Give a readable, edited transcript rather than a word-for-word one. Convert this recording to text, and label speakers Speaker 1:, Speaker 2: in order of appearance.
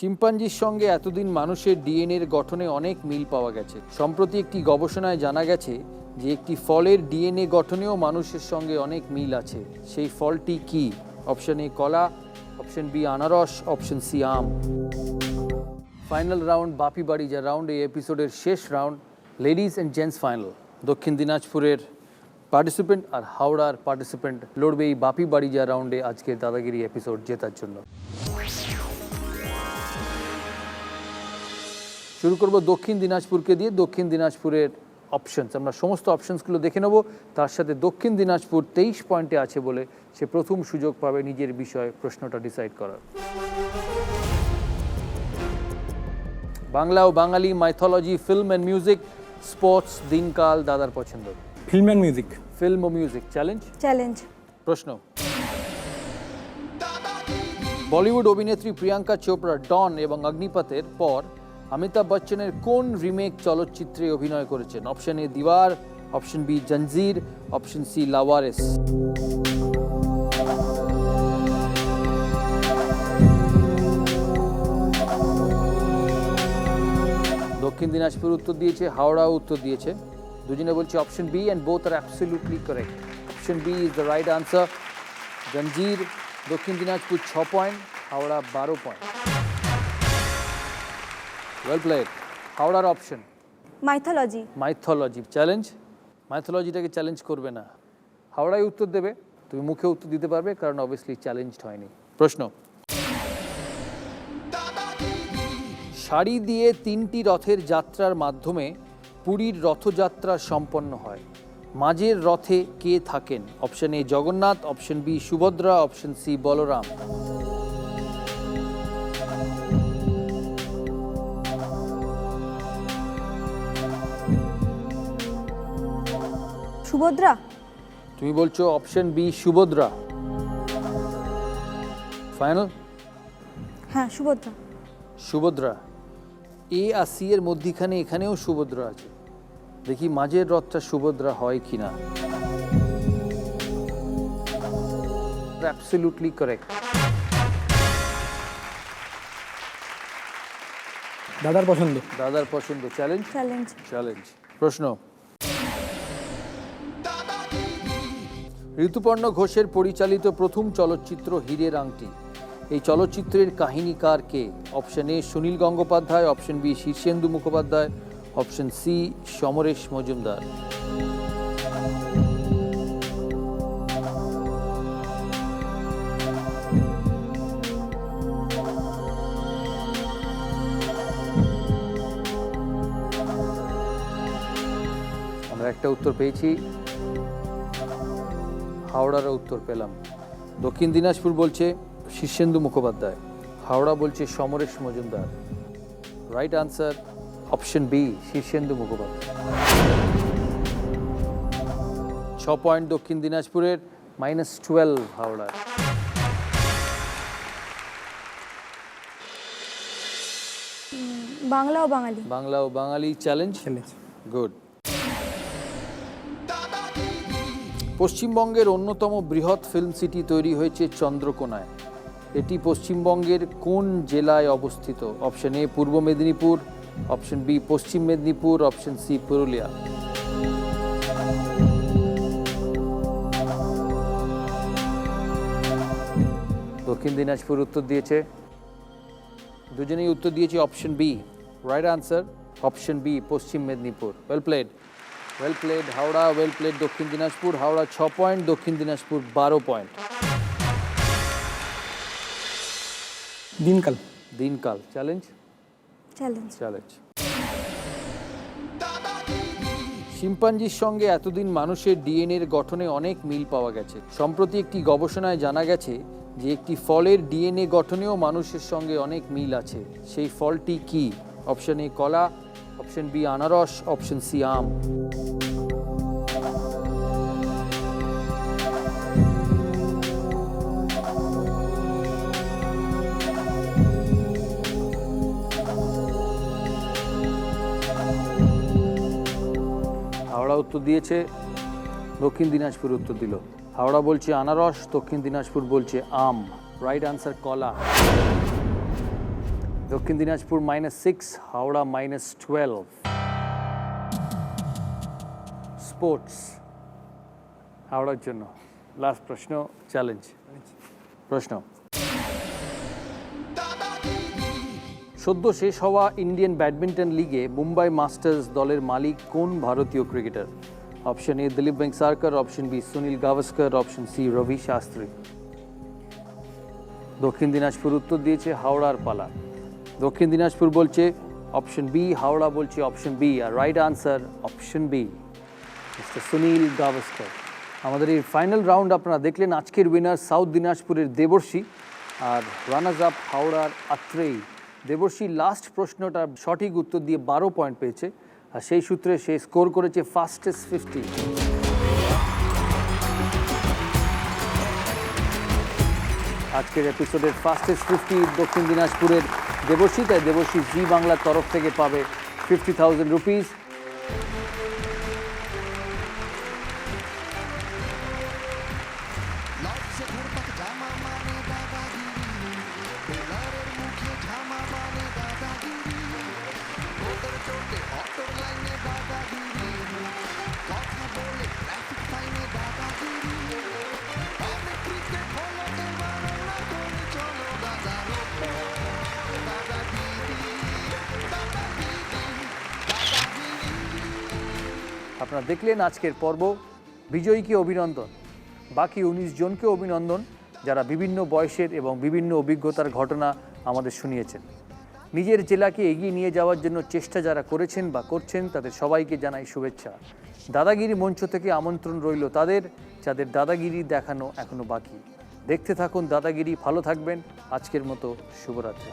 Speaker 1: শিম্পাঞ্জির সঙ্গে এতদিন মানুষের ডিএনএর গঠনে অনেক মিল পাওয়া গেছে। সম্প্রতি একটি গবেষণায় জানা গেছে যে একটি ফলের ডিএনএ গঠনেও মানুষের সঙ্গে অনেক মিল আছে। সেই ফলটি কি? অপশন এ কলা, অপশন বি আনারস, অপশন সি আম। ফাইনাল রাউন্ড বাপি বাড়ি যা রাউন্ড, এই এপিসোডের শেষ round, ladies and gents final. দক্ষিণ দিনাজপুরের পার্টিসিপেন্ট আর হাওড়ার পার্টিসিপেন্ট লড়বে এই বাপি বাড়ি যা রাউন্ডে আজকের দাদাগিরি এপিসোড জেতার জন্য। শুরু করব দক্ষিণ দিনাজপুরকে দিয়ে। দক্ষিণ দিনাজপুরের অপশনস, আমরা সমস্ত অপশনসগুলো দেখে নেব। তার সাথে দক্ষিণ দিনাজপুর 23 পয়েন্টে আছে বলে সে প্রথম সুযোগ পাবে নিজের বিষয়ে প্রশ্নটা ডিসাইড করার। বাংলা ও Bangali, mythology, film and music, sports, দিনকাল, দাদার পছন্দ।
Speaker 2: Film and music.
Speaker 1: ফিল্ম ও মিউজিক। চ্যালেঞ্জ।
Speaker 3: চ্যালেঞ্জ।
Speaker 1: প্রশ্ন, বলিউড অভিনেত্রী প্রিয়াঙ্কা চোপড়া ডন এবং অগ্নিপথের পর অমিতাভ বচ্চনের কোন রিমেক চলচ্চিত্রে অভিনয় করেছেন? Option A Deewaar, option B Zanjeer, option C Laawaris. Dakshin Dinajpur উত্তর দিয়েছে, হাওড়াও উত্তর দিয়েছে। দুজনে বলছে অপশন বি অ্যান্ড বোথ আর absolutely correct. Option B is the right answer. Zanjeer Dakshin Dinajpur 6 point, Howrah 12 point. Well played. হাওড়ার অপশন
Speaker 3: মাইথোলজি।
Speaker 1: মাইথোলজি। চ্যালেঞ্জ। মাইথোলজিটাকে চ্যালেঞ্জ করবে না, হাওড়ায় উত্তর দেবে। তুমি মুখে উত্তর দিতে পারবে কারণ অবভিয়াসলি চ্যালেঞ্জড হয়নি। প্রশ্ন, শাড়ি দিয়ে 3টি রথের যাত্রার মাধ্যমে পুরীর রথযাত্রা সম্পন্ন হয়। মাঝের রথে কে থাকেন? Option A Jagannath, option B Subhadra, option C Balaram.
Speaker 3: Subhadra.
Speaker 1: তুমি বলছো অপশন বি সুভদ্রা। ফাইনাল?
Speaker 3: হ্যাঁ, সুভদ্রা।
Speaker 1: সুভদ্রা। এ আর সি এর মধ্যখানে এখানেও সুভদ্রা আছে। দেখি মাঝের রথটা সুভদ্রা হয় কিনা। Absolutely correct.
Speaker 2: দাদার পছন্দ।
Speaker 1: দাদার পছন্দ। চ্যালেঞ্জ।
Speaker 3: চ্যালেঞ্জ।
Speaker 1: চ্যালেঞ্জ। প্রশ্ন, ঋতুপর্ণ ঘোষের পরিচালিত প্রথম চলচ্চিত্র হীরের আংটি, এই চলচ্চিত্রের কাহিনীকার কে? Option A Sunil Gangopadhyay, option B Shirshendu Mukhopadhyay, option C Samaresh Majumdar. আমরা একটা উত্তর পেয়েছি, হাওড়ার উত্তর পেলাম। দক্ষিণ দিনাজপুর বলছে শীর্ষেন্দু মুখোপাধ্যায়, হাওড়া বলছে Samaresh Majumdar. Right answer option B Shirshendu Mukhopadhyay. 6 point দক্ষিণ দিনাজপুরের, -12 হাওড়ার।
Speaker 3: বাংলা ও বাঙালি।
Speaker 1: বাংলা ও বাঙালি। চ্যালেঞ্জ। গুড। পশ্চিমবঙ্গের অন্যতম বৃহৎ ফিল্ম সিটি তৈরি হয়েছে চন্দ্রকোনায়। এটি পশ্চিমবঙ্গের কোন জেলায় অবস্থিত? Option A Purba Medinipur, option B Paschim Medinipur, option C Purulia. দক্ষিণ দিনাজপুর উত্তর দিয়েছে, দুজনেই উত্তর দিয়েছে option B. Right answer option B Paschim Medinipur. Well played. Well played Howrah, well played Dakshin Dinajpur. Howrah 6 point, দক্ষিণ দিনাজপুর 12 পয়েন্ট।
Speaker 2: দিনকাল।
Speaker 1: দিনকাল। চ্যালেঞ্জ।
Speaker 3: চ্যালেঞ্জ।
Speaker 1: চ্যালেঞ্জ। শিম্পাঞ্জির সঙ্গে এতদিন মানুষের ডিএনএর গঠনে অনেক মিল পাওয়া গেছে। সম্প্রতি একটি গবেষণায় জানা গেছে যে একটি ফলের ডিএনএ গঠনেও মানুষের সঙ্গে অনেক মিল আছে। সেই ফলটি কি? অপশন এ কলা, অপশন বি আনারস, অপশন সি আম। হাওড়া উত্তর দিয়েছে, দক্ষিণ দিনাজপুর উত্তর দিল। হাওড়া বলছে আনারস, দক্ষিণ দিনাজপুর বলছে আম। রাইট আনসার কলা। দক্ষিণ দিনাজপুর -6, হাওড়া -12। স্পোর্টস হাওড়ার জন্য লাস্ট প্রশ্ন, চ্যালেঞ্জ প্রশ্ন। সদ্য শেষ হওয়া ইন্ডিয়ান ব্যাডমিন্টন লিগে মুম্বাই মাস্টার্স দলের মালিক কোন ভারতীয় cricketer? Option A Dilip Vengsarkar, option B Sunil Gavaskar, option C Ravi Shastri. Dakshin Dinajpur উত্তর দিয়েছে হাওড়ার পালা। দক্ষিণ দিনাজপুর বলছে অপশন বি, হাওড়া বলছে অপশন বি, আর right answer option B, mister Sunil Gavaskar. আমাদের এই ফাইনাল রাউন্ড আপনারা দেখলেন। আজকের উইনার সাউথ দিনাজপুরের দেবর্ষী আর রানার্স আপ হাওড়ার আত্রেয়ী। দেবর্ষী লাস্ট প্রশ্নটার সঠিক উত্তর দিয়ে 12 পয়েন্ট পেয়েছে, আর সেই সূত্রে সে স্কোর করেছে ফাস্টেস্ট 50। আজকের এপিসোডের ফাস্টেস্ট 50 দক্ষিণ দিনাজপুরের দেবর্ষী, তাই দেবর্ষী জি বাংলার তরফ থেকে পাবে 50,000 রুপিস। আপনারা দেখলেন আজকের পর্ব। বিজয়ীকে অভিনন্দন, বাকি 19 জনকে অভিনন্দন যারা বিভিন্ন বয়সের এবং বিভিন্ন অভিজ্ঞতার ঘটনা আমাদের শুনিয়েছেন। নিজের জেলাকে এগিয়ে নিয়ে যাওয়ার জন্য চেষ্টা যারা করেছেন বা করছেন তাদের সবাইকে জানাই শুভেচ্ছা। দাদাগিরি মঞ্চ থেকে আমন্ত্রণ রইল তাদের, যাদের দাদাগিরি দেখানো এখনো বাকি। দেখতে থাকুন দাদাগিরি, ভালো থাকবেন। আজকের মতো শুভরাত্রি।